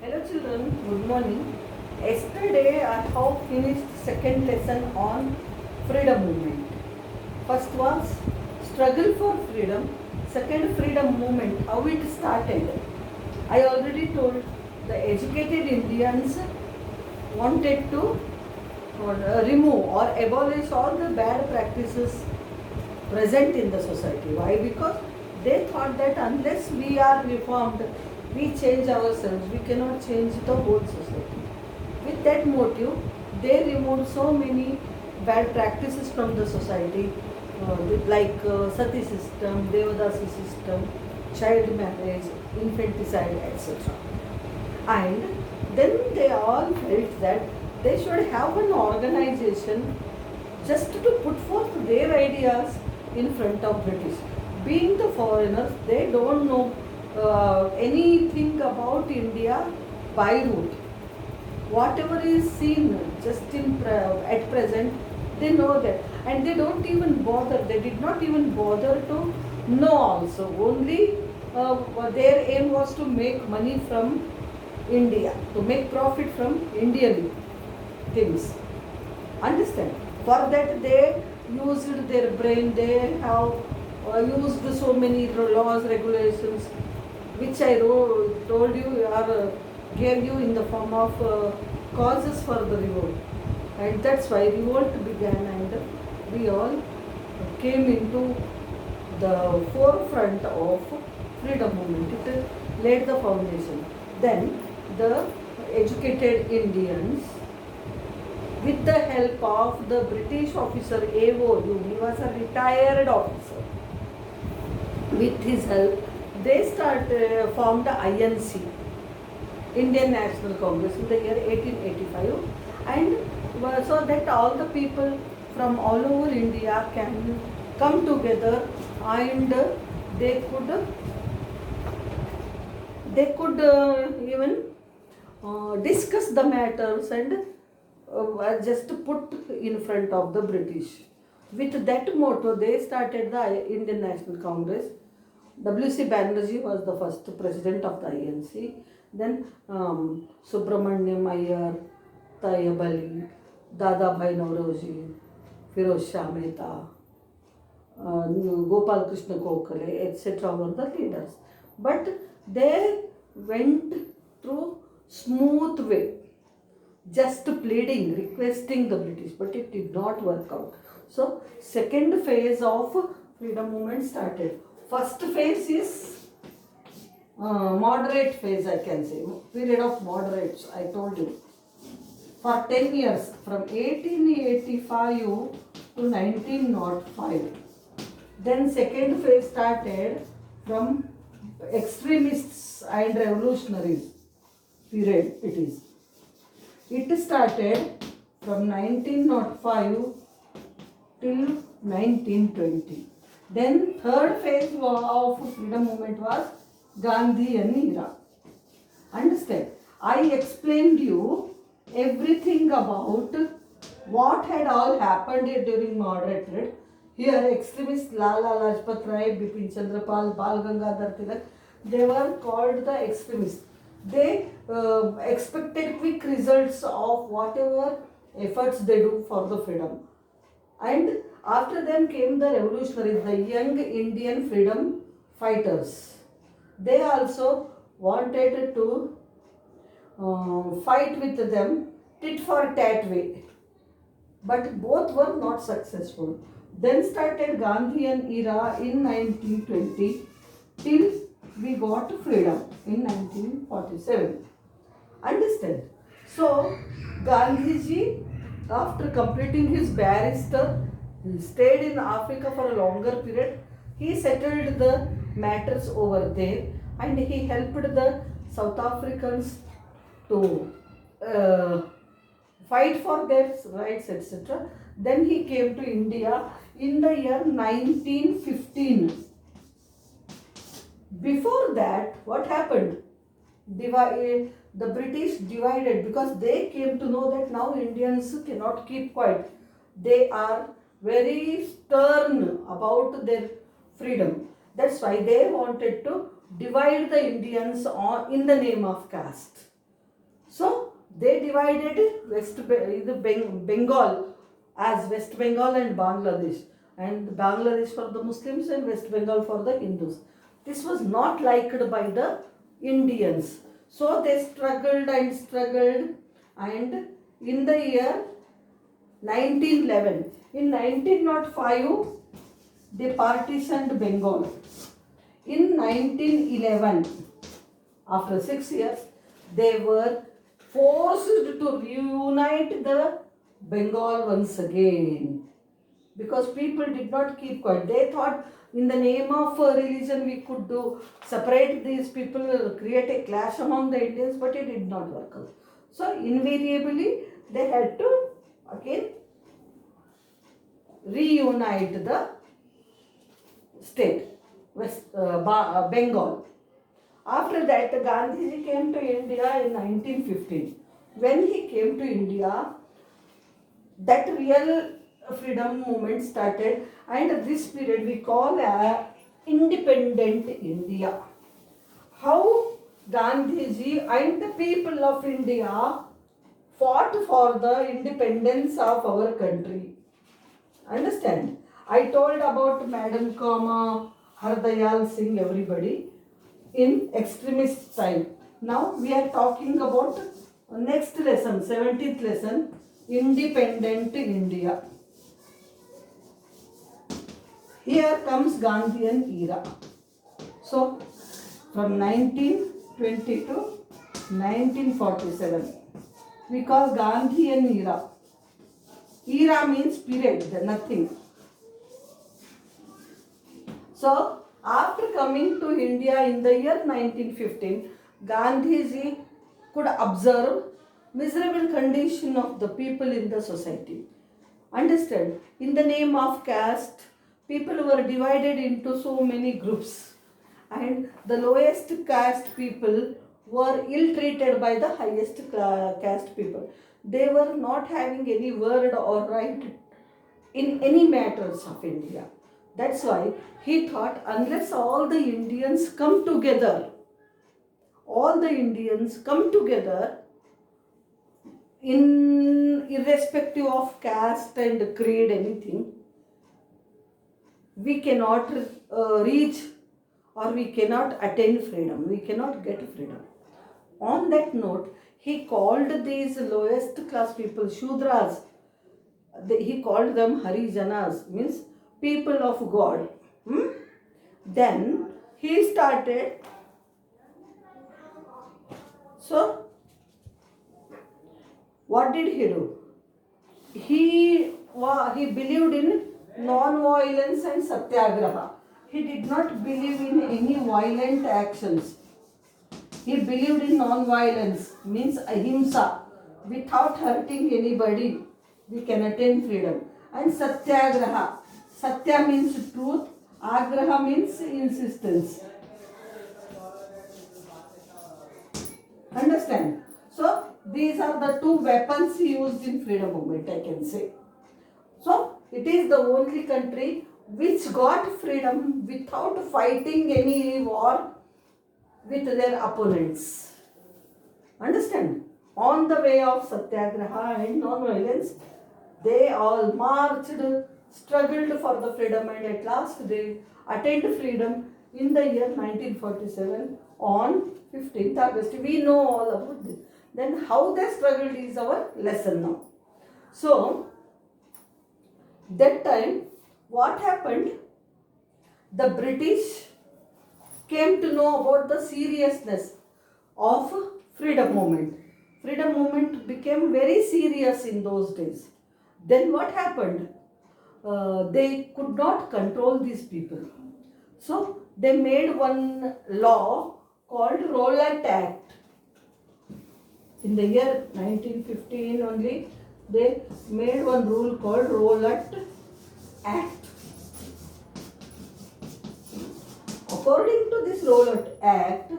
Hello children, good morning. Yesterday I have finished second lesson on freedom movement. First was struggle for freedom, second freedom movement, how it started. I already told the educated Indians wanted to remove or abolish all the bad practices present in the society. Why? Because they thought that unless we are reformed, we change ourselves, we cannot change the whole society. With that motive, they removed so many bad practices from the society, like sati system, devadasi system, child marriage, infanticide, etc. And then they all felt that they should have an organization just to put forth their ideas in front of British. Being the foreigners, they don't know anything about India by root. Whatever is seen just at present, they know that, and they don't even bother. They did not even bother to know also. Only their aim was to make money from India, to make profit from Indian things. Understand? For that they used their brain. They have used so many laws, regulations, which I told you are gave you in the form of causes for the revolt. And that's why revolt began, and we all came into the forefront of freedom movement. It laid the foundation. Then the educated Indians, with the help of the British officer AOU, he was a retired officer. With his help, they formed the INC, Indian National Congress, in the year 1885, and so that all the people from all over India can come together, and they could even discuss the matters and just put in front of the British. With that motto, they started the Indian National Congress. W.C. Banerjee was the first president of the INC. Then Subramaniam Iyer, Tayyab Ali, Dadabhai Nauroji, Firoz Shah Mehta, Gopal Krishna Gokhale, etc. were the leaders. But they went through smooth way, just pleading, requesting the British, but it did not work out. So second phase of freedom movement started. First phase is moderate phase, I can say, period of moderates, I told you. For 10 years, from 1885 to 1905. Then second phase started from extremists and revolutionaries period it is. It started from 1905 till 1920. Then third phase of freedom movement was Gandhian era. Understand? I explained you everything about what had all happened during moderate period. Here extremists Lala Lajpat Rai, Bipin Chandra Pal, Bal Gangadhar Tilak, they were called the extremists. They expected quick results of whatever efforts they do for the freedom. And after them came the revolutionaries, the young Indian freedom fighters. They also wanted to fight with them tit for tat way, but both were not successful. Then started Gandhian era in 1920 till we got freedom in 1947. Understand? So Gandhiji, after completing his barrister, he stayed in Africa for a longer period. He settled the matters over there, and he helped the South Africans to fight for their rights, etc. Then he came to India in the year 1915. Before that, what happened? The British divided, because they came to know that now Indians cannot keep quiet. They are very stern about their freedom. That's why they wanted to divide the Indians in the name of caste. So they divided Bengal as West Bengal and Bangladesh, and Bangladesh for the Muslims and West Bengal for the Hindus. This was not liked by the Indians. So they struggled and struggled, and in the year 1911, in 1905, they partitioned Bengal. In 1911, after 6 years, they were forced to reunite the Bengal once again, because people did not keep quiet. They thought in the name of religion we could do separate these people, create a clash among the Indians, but it did not work out. So invariably they had to again reunite the state, Bengal. After that, Gandhiji came to India in 1915. When he came to India, that real freedom movement started, and this period we call independent India. How Gandhiji and the people of India fought for the independence of our country. Understand? I told about Madam Kama, Hardayal Singh, everybody in extremist time. Now we are talking about next lesson, 17th lesson, independent India. Here comes Gandhian era. So from 1920 to 1947, we call Gandhian era. Era means period, nothing. So after coming to India in the year 1915, Gandhiji could observe miserable condition of the people in the society. Understand? In the name of caste, people were divided into so many groups, and the lowest caste people were ill-treated by the highest caste people. They were not having any word or right in any matters of India. That's why he thought, unless all the Indians come together, in irrespective of caste and creed, anything, we cannot reach or we cannot attain freedom. We cannot get freedom. On that note, he called these lowest class people Shudras. He called them Harijanas, means people of God. Then he started. So what did he do? He believed in non-violence and satyagraha. He did not believe in any violent actions. He believed in non-violence, means ahimsa. Without hurting anybody, we can attain freedom. And satyagraha. Satya means truth. Agraha means insistence. Understand? So these are the two weapons used in freedom movement, I can say. So it is the only country which got freedom without fighting any war with their opponents. Understand? On the way of satyagraha and non-violence, they all marched, struggled for the freedom, and at last they attained freedom in the year 1947 on 15th August. We know all about this. Then how they struggled is our lesson now. So that time, what happened? The British came to know about the seriousness of freedom movement. Freedom movement became very serious in those days. Then what happened? They could not control these people. So they made one law called Rowlatt Act. In the year 1915 only, they made one rule called Rowlatt Act. According to this Rowlatt Act,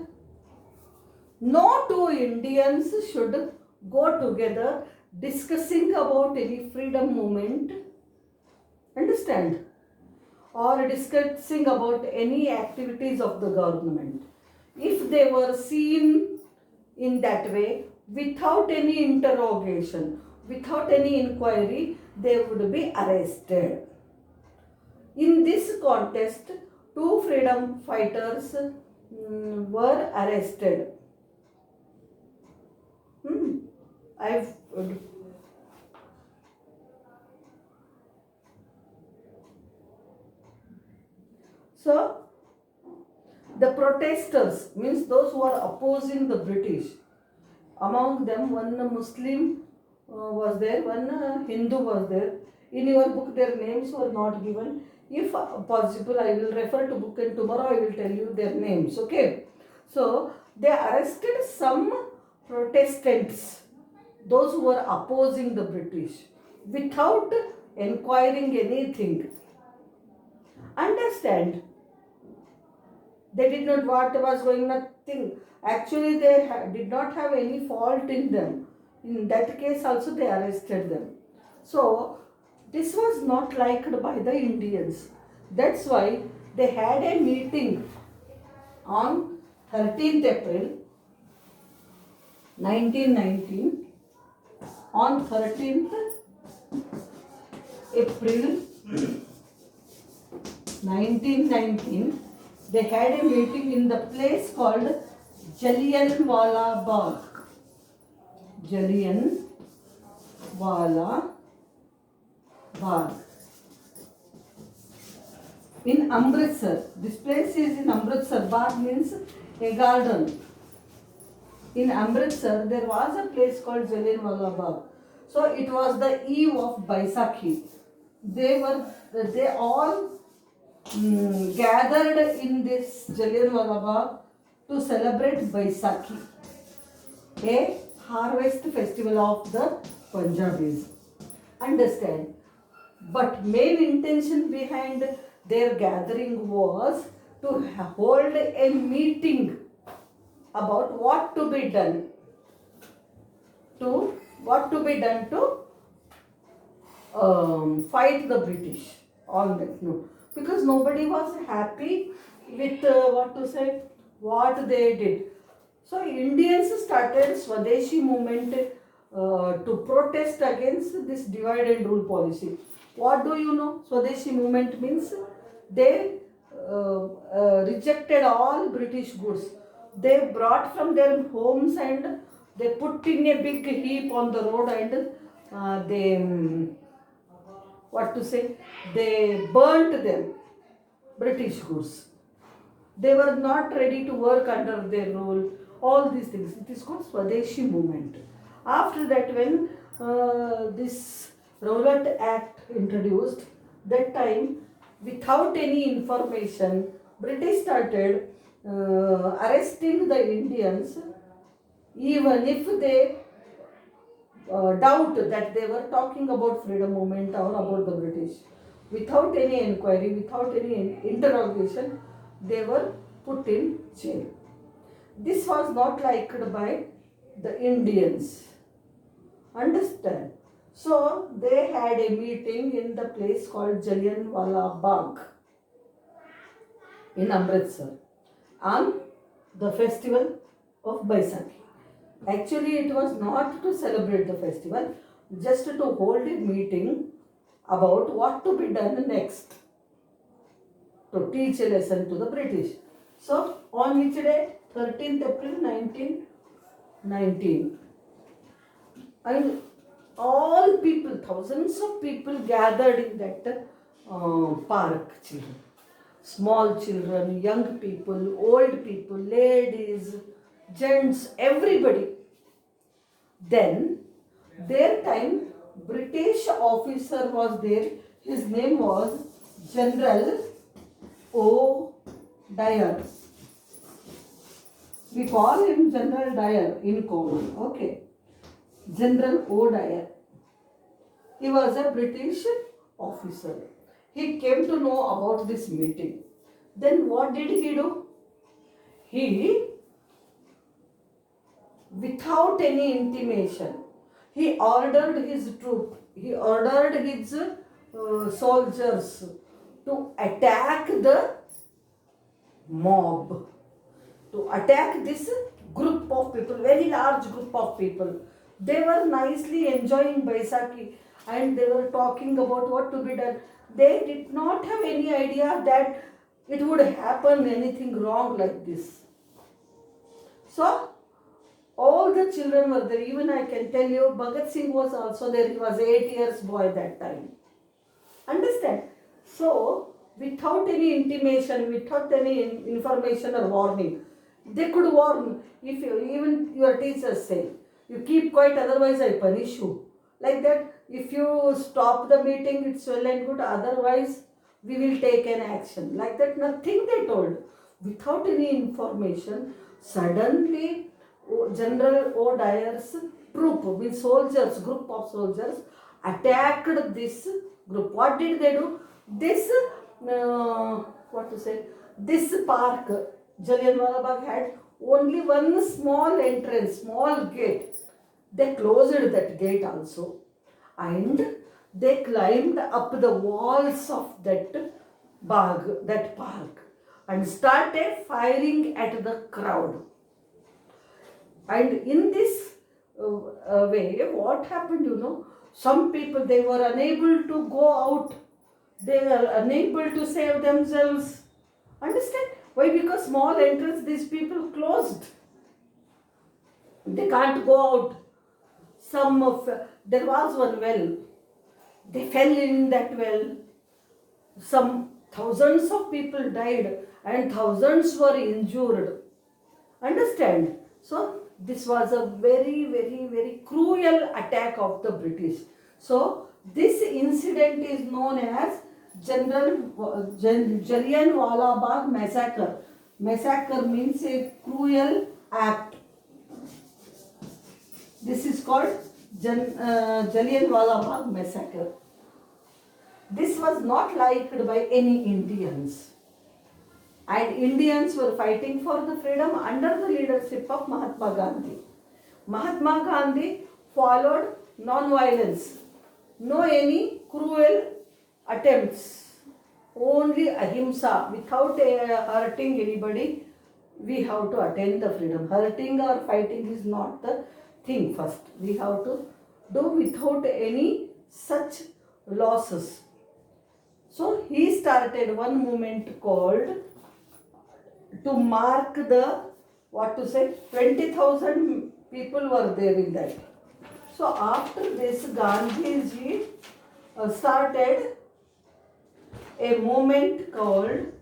no two Indians should go together discussing about any freedom movement, understand, or discussing about any activities of the government. If they were seen in that way, without any interrogation, without any inquiry, they would be arrested. In this contest, two freedom fighters were arrested. I've so the protesters means those who are opposing the British. Among them, one Muslim was there, one Hindu was there. In your book, their names were not given. If possible, I will refer to book and tomorrow I will tell you their names. Okay. So they arrested some Protestants, those who were opposing the British, without inquiring anything. Understand? They did not what was going, nothing. Actually, they did not have any fault in them. In that case also they arrested them. So this was not liked by the Indians. That's why they had a meeting on 13th April 1919. On 13th April 1919, they had a meeting in the place called Jallianwala Bagh. Jallianwala Bagh. In Amritsar. This place is in Amritsar. Bagh means a garden. In Amritsar, there was a place called Jallianwala Bagh. So it was the eve of Baisakhi. They all gathered in this Jallianwala Bagh to celebrate Baisakhi, a harvest festival of the Punjabis. Understand? But main intention behind their gathering was to hold a meeting about what to be done to fight the British on that note, because nobody was happy with what they did. So Indians started Swadeshi movement to protest against this divide and rule policy. What do you know? Swadeshi movement means they rejected all British goods. They brought from their homes and they put in a big heap on the road, and they burnt them, British goods. They were not ready to work under their rule. All these things. It is called Swadeshi movement. After that, when this Rowlatt Act introduced, that time, without any information, British started arresting the Indians, even if they doubt that they were talking about freedom movement or about the British. Without any inquiry, without any interrogation, they were put in jail. This was not liked by the Indians. Understand? So they had a meeting in the place called Jallianwala Bagh in Amritsar on the festival of Baisakhi. Actually, it was not to celebrate the festival, just to hold a meeting about what to be done next, to teach a lesson to the British. So, on which day? 13th April 1919. And all people, thousands of people gathered in that park, children. Small children, young people, old people, ladies, gents, everybody. Then, their time, British officer was there. His name was General O'Dwyer. We call him General Dyer in common. Okay. General O'Dwyer. He was a British officer. He came to know about this meeting. Then what did he do? He, without any intimation, he ordered his troop, he ordered his soldiers to attack the mob, to attack this group of people, very large group of people. They were nicely enjoying Baisakhi and they were talking about what to be done. They did not have any idea that it would happen anything wrong like this. So, all the children were there. Even I can tell you, Bhagat Singh was also there. He was 8 years boy that time. Understand? So, without any intimation, without any information or warning, they could warn. If you, even your teachers say, you keep quiet, otherwise I punish you. Like that, if you stop the meeting, it's well and good. Otherwise, we will take an action. Like that, nothing they told. Without any information, suddenly General O'Dyer's troop, means soldiers, group of soldiers, attacked this group. What did they do? This, what to say, this park, Jallianwala Bagh had only one small entrance, small gate. They closed that gate also. And they climbed up the walls of that Bagh, that park, and started firing at the crowd. And in this way, what happened, some people, they were unable to go out. They were unable to save themselves. Understand? Why? Because small entrance, these people closed. They can't go out. There was one well. They fell in that well. Some thousands of people died and thousands were injured. Understand? So, this was a very, very, very cruel attack of the British. So, this incident is known as Jallianwala Bagh massacre. Massacre means a cruel act. This is called Jallianwala Bagh massacre. This was not liked by any Indians. And Indians were fighting for the freedom under the leadership of Mahatma Gandhi. Mahatma Gandhi followed non-violence. No any cruel attempts. Only ahimsa. Without hurting anybody, we have to attain the freedom. Hurting or fighting is not the thing first. We have to do without any such losses. So he started one movement called, to mark the, 20,000 people were there in that. So after this, Gandhiji started a movement called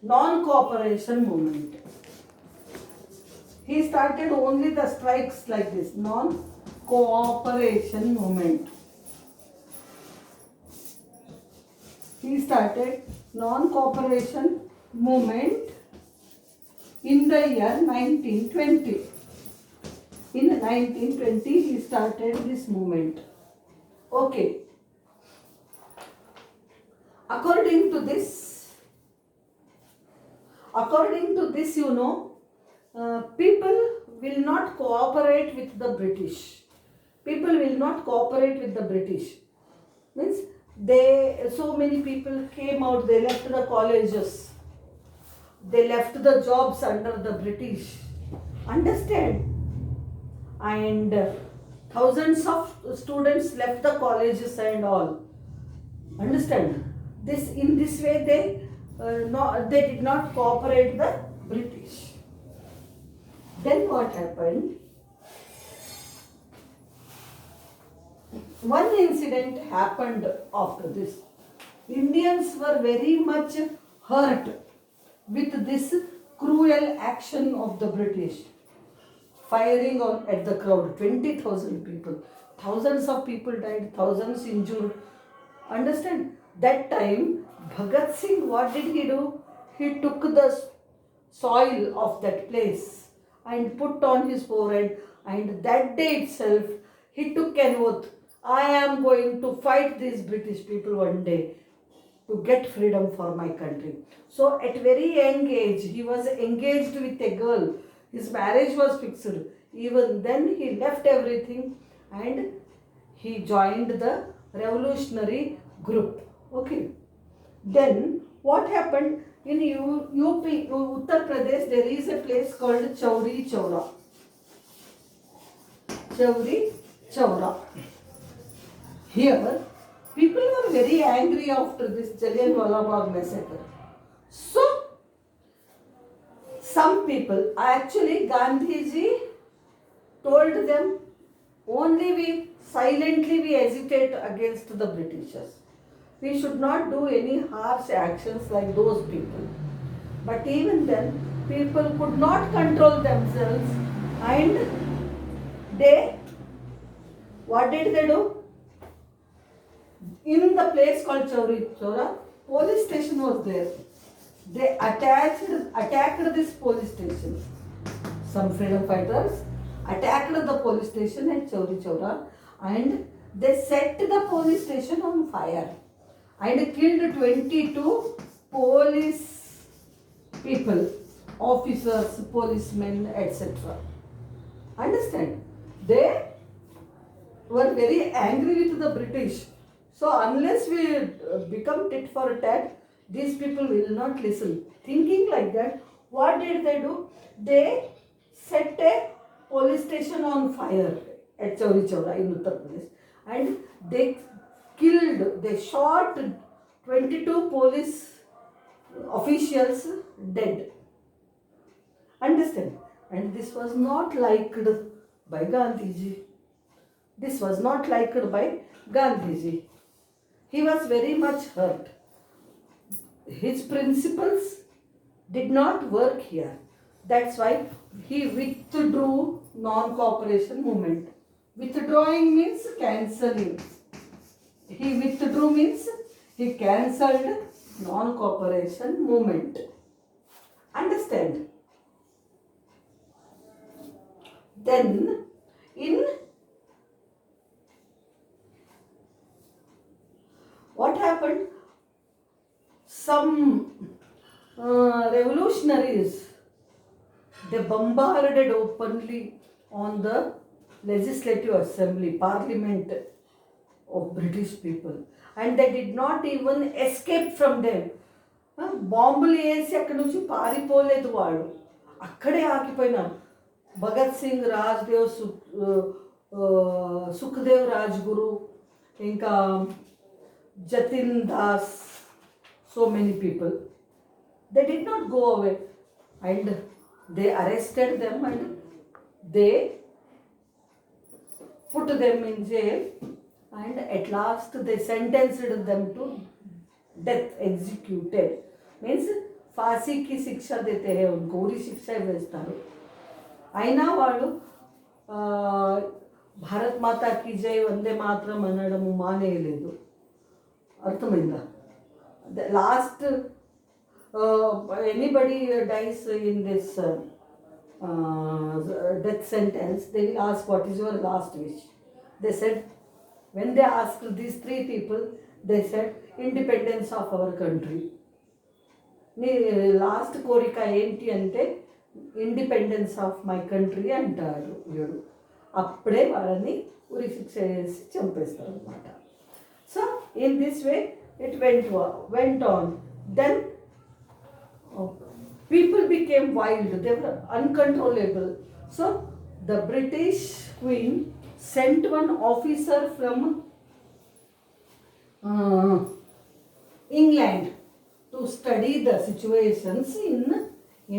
non-cooperation movement. He started only the strikes like this, non-cooperation movement. He started non-cooperation movement in the year 1920. In 1920, he started this movement. Okay. According to this, people will not cooperate with the British. People will not cooperate with the British. Means so many people came out, they left the colleges. They left the jobs under the British. Understand? And thousands of students left the colleges and all. Understand? In this way they did not cooperate the British. Then what happened? One incident happened after this. Indians were very much hurt with this cruel action of the British. Firing at the crowd, 20,000 people. Thousands of people died, thousands injured. Understand? That time, Bhagat Singh, what did he do? He took the soil of that place and put on his forehead, and that day itself, he took an oath. I am going to fight these British people one day to get freedom for my country. So at very young age, he was engaged with a girl. His marriage was fixed. Even then, he left everything and he joined the revolutionary group. Okay. Then what happened? In UP, Uttar Pradesh, there is a place called Chauri Chaura. Chauri Chaura. Here, people were very angry after this Jallianwala Bagh massacre. So, some people, actually Gandhiji told them, only we hesitate against the Britishers. We should not do any harsh actions like those people. But even then, people could not control themselves, and what did they do? In the place called Chauri Chaura, police station was there. They attacked this police station. Some freedom fighters attacked the police station at Chauri Chaura, and they set the police station on fire and killed 22 police people, officers, policemen, etc. Understand? They were very angry with the British. So unless we become tit for tat, these people will not listen. Thinking like that, what did they do? They set a police station on fire at Chauri Chaura in Uttar Pradesh, and they shot 22 police officials dead. Understand? And this was not liked by Gandhiji. This was not liked by Gandhiji. He was very much hurt. His principles did not work here. That's why he withdrew non-cooperation movement. Withdrawing means cancelling. He withdrew means he cancelled non-cooperation movement. Understand? Then, what happened? Some revolutionaries, they bombarded openly on the legislative assembly, parliament of British people, and they did not even escape from them. బాంబులు వేసి అక్కడి నుంచి పారిపోలేదు వాడు, అక్కడే ఆగిపోయినారు. భగత్ సింగ్, రాజ్దేవ్, సుఖ్దేవ్ రాజ్గురు, ఇంకా Jatin Das, so many people. They did not go away, and they arrested them and they put them in jail, and at last they sentenced them to death, executed. Means फांसी की शिक्षा देते हैं उनको, उरी शिक्षा వేస్తారు. అయినా వాళ్ళు భారత్ మాతా కీ జై, వందే మాత్రం అనడం మానేయలేదు. అర్థమైందా? The last anybody dies in this death sentence, they will ask, what is your last wish? They said, when they asked these three people, they said, independence of our country. నీ last కోరిక ఏంటి అంటే independence of my country అంటారు వీడు. అప్పుడే వాళ్ళని ఉరి శిక్ష వేసి చంపేస్తారు అనమాట. So in this way it went on. Then people became wild, they were uncontrollable. So the British Queen sent one officer from England to study the situations in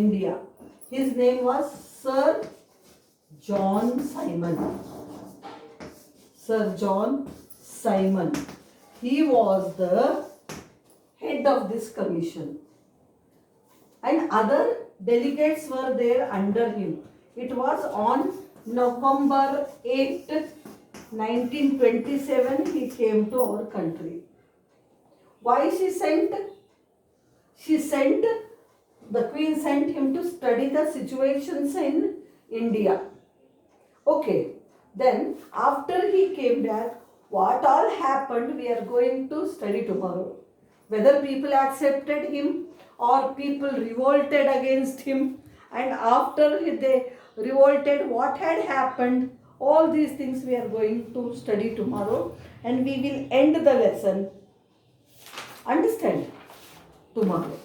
India. His name was Sir John Simon. Sir John Simon. He was the head of this commission, and other delegates were there under him. It was on November 8, 1927 he came to our country. Why she sent? The Queen sent him to study the situations in India. Okay, then after he came back, what all happened we are going to study tomorrow. Whether people accepted him or people revolted against him, and after they revolted, what had happened, all these things we are going to study tomorrow, and we will end the lesson, understand, tomorrow.